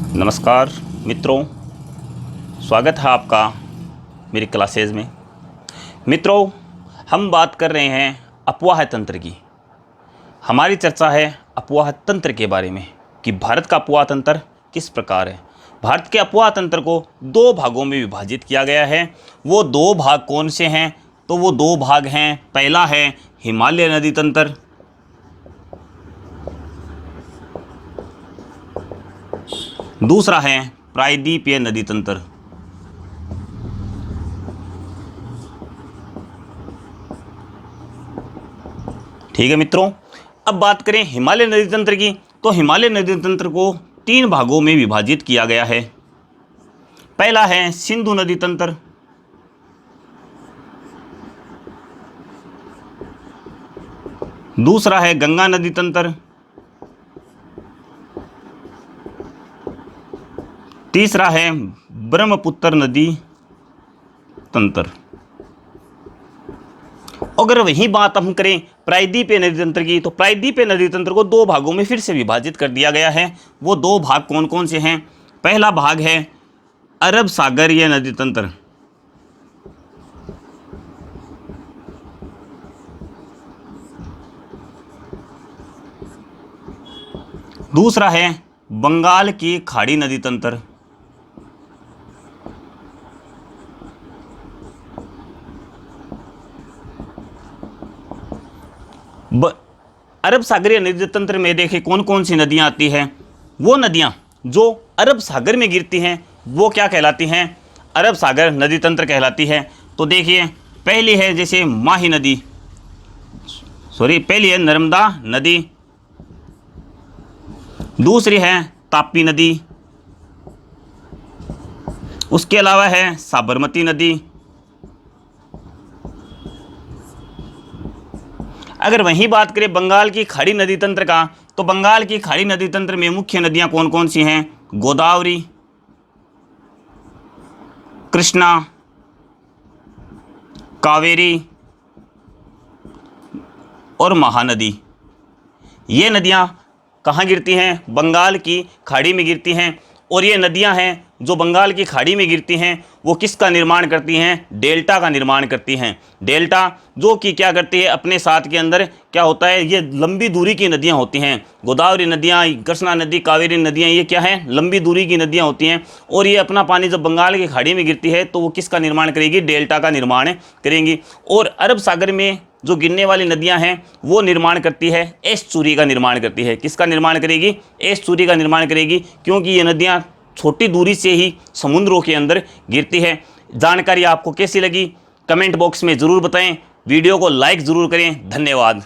नमस्कार मित्रों, स्वागत है आपका मेरी क्लासेज में। मित्रों, हम बात कर रहे हैं अफवाह तंत्र की। हमारी चर्चा है अफवाह तंत्र के बारे में कि भारत का अफवाह तंत्र किस प्रकार है। भारत के अफवाह तंत्र को दो भागों में विभाजित किया गया है। वो दो भाग कौन से हैं? तो वो दो भाग हैं। पहला है हिमालय नदी तंत्र, दूसरा है प्रायद्वीपीय नदी तंत्र। ठीक है मित्रों, अब बात करें हिमालय नदी तंत्र की, तो हिमालय नदी तंत्र को तीन भागों में विभाजित किया गया है। पहला है सिंधु नदी तंत्र, दूसरा है गंगा नदी तंत्र, तीसरा है ब्रह्मपुत्र नदी तंत्र। अगर वही बात हम करें प्रायद्वीपीय नदी तंत्र की, तो प्रायद्वीपीय नदी तंत्र को दो भागों में फिर से विभाजित कर दिया गया है। वो दो भाग कौन कौन से हैं? पहला भाग है अरब सागरीय नदी तंत्र, दूसरा है बंगाल की खाड़ी नदी तंत्र, अरब सागरीय नदी तंत्र में देखें कौन कौन सी नदियां आती हैं। वो नदियां जो अरब सागर में गिरती हैं वो क्या कहलाती हैं? अरब सागर नदी तंत्र कहलाती है। तो देखिए, पहली है जैसे माही नदी, पहली है नर्मदा नदी, दूसरी है तापी नदी, उसके अलावा है साबरमती नदी। अगर वहीं बात करें बंगाल की खाड़ी नदी तंत्र का, तो बंगाल की खाड़ी नदी तंत्र में मुख्य नदियां कौन कौन सी हैं? गोदावरी, कृष्णा, कावेरी और महानदी। ये नदियां कहाँ गिरती हैं? बंगाल की खाड़ी में गिरती हैं। और ये नदियां हैं जो बंगाल की खाड़ी में गिरती हैं वो किसका निर्माण करती हैं? डेल्टा का निर्माण करती हैं। डेल्टा जो कि क्या करती है, अपने साथ के अंदर क्या होता है, ये लंबी दूरी की नदियां होती हैं। गोदावरी नदियां, कृष्णा नदी, कावेरी नदियां, ये क्या है? लंबी दूरी की नदियां होती हैं। और ये अपना पानी जब बंगाल की खाड़ी में गिरती है तो वो किसका निर्माण करेगी? डेल्टा का निर्माण करेंगी। और अरब सागर में जो गिरने वाली नदियां हैं वो निर्माण करती है, एस्चुरी का निर्माण करती है। किसका निर्माण करेगी? एस्चुरी का निर्माण करेगी, क्योंकि ये नदियां छोटी दूरी से ही समुद्रों के अंदर गिरती है। जानकारी आपको कैसी लगी कमेंट बॉक्स में ज़रूर बताएं। वीडियो को लाइक ज़रूर करें। धन्यवाद।